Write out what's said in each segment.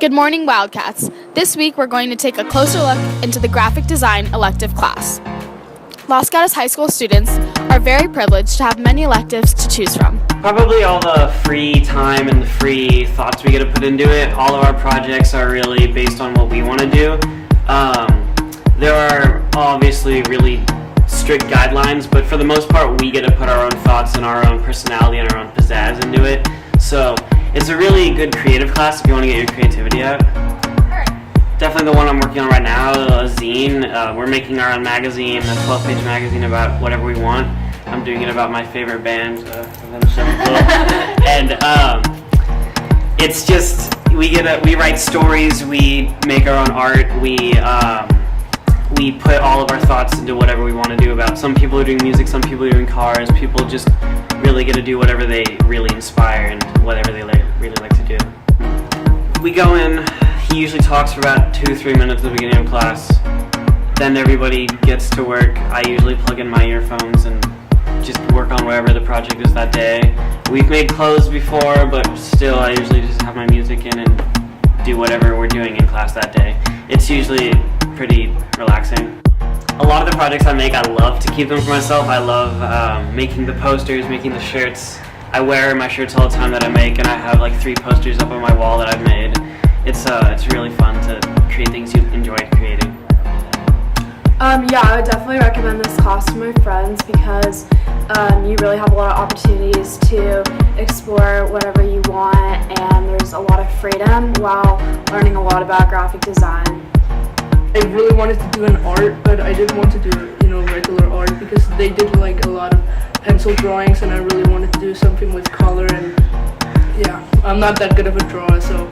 Good morning, Wildcats. This week we're going to take a closer look into the graphic design elective class. Los Gatos High School students are very privileged to have many electives to choose from. Probably all the free time and the free thoughts we get to put into it. All of our projects are really based on what we want to do. There are obviously really strict guidelines, but for the most part we get to put our own thoughts and our own personality and our own pizzazz into it. So it's a really good creative class if you want to get your creativity out. Definitely the one I'm working on right now, a zine. We're making our own magazine, a 12-page magazine about whatever we want. I'm doing it about my favorite band, and it's just we write stories, we make our own art, we put all of our thoughts into whatever we want to do about. Some people are doing music, some people are doing cars. People just really get to do whatever they really inspire and whatever they really like to do. We go in. He usually talks for about 2-3 minutes at the beginning of class. Then everybody gets to work. I usually plug in my earphones and just work on whatever the project is that day. We've made clothes before, but still I usually just have my music in and do whatever we're doing in class that day. It's usually pretty relaxing. A lot of the projects I make, I love to keep them for myself. I love making the posters, making the shirts. I wear my shirts all the time that I make, and I have like 3 posters up on my wall that I've made. It's really fun to create things you enjoy creating. Yeah, I would definitely recommend this class to my friends because you really have a lot of opportunities to explore whatever you want, and there's a lot of freedom while learning a lot about graphic design. I really wanted to do an art, but I didn't want to do, regular art because they did like a lot of pencil drawings, and I really wanted to do something with color. And yeah, I'm not that good of a drawer, so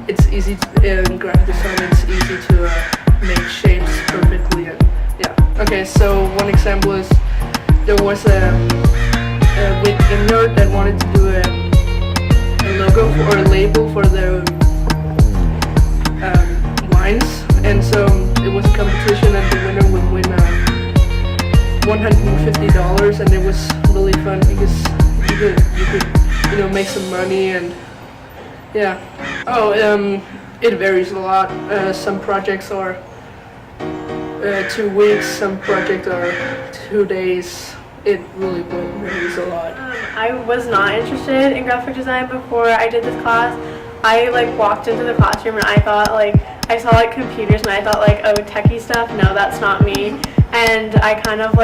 it's easy in graphic design. It's easy to make shapes perfectly. And yeah. Okay, so one example is there was a nerd that wanted to do a logo or a label for the wines. And so it was a competition, and the winner would win $150, and it was really fun because you could make some money. And yeah. It varies a lot. Some projects are 2 weeks, some projects are 2 days. It really varies a lot. I was not interested in graphic design before I did this class. I walked into the classroom and I thought I saw computers and I thought oh, techie stuff, no, that's not me. And I kind of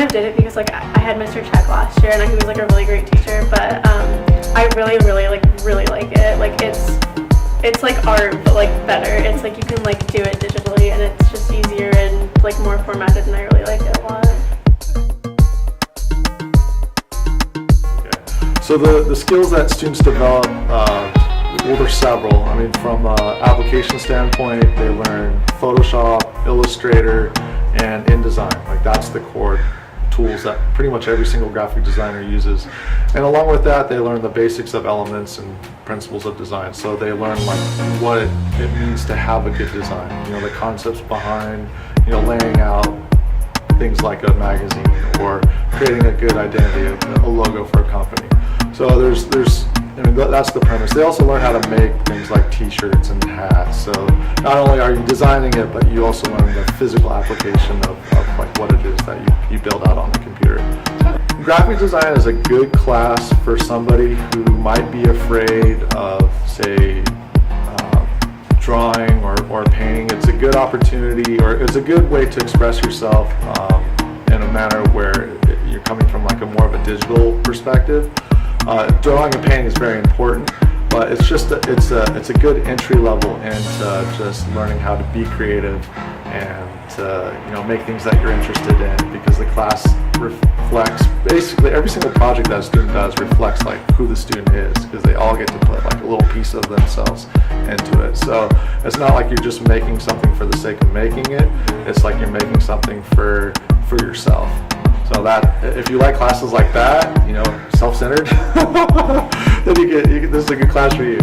did it because I had Mr. Czech last year, and he was a really great teacher, but I really like it. It's like art, but better. It's you can do it digitally, and it's just easier and more formatted, and I really like it a lot. Okay. So the skills that students develop, there's several. I mean, from an application standpoint, they learn Photoshop, Illustrator, and InDesign. That's the core tools that pretty much every single graphic designer uses. And along with that, they learn the basics of elements and principles of design. So they learn what it means to have a good design. The concepts behind, laying out things like a magazine or creating a good identity, a logo for a company. So that's the premise. They also learn how to make things like t-shirts and hats. So not only are you designing it, but you also learn the physical application of what it is that you build out on the computer. Graphic design is a good class for somebody who might be afraid of, say, drawing or painting. It's a good opportunity, or it's a good way to express yourself in a manner where you're coming from a more of a digital perspective. Drawing and painting is very important, but it's a good entry level into just learning how to be creative and make things that you're interested in, because the class reflects basically every single project that a student does reflects who the student is, because they all get to put a little piece of themselves into it. So it's not like you're just making something for the sake of making it. It's like you're making something for yourself. So that if you like classes like that, self-centered, then this is a good class for you.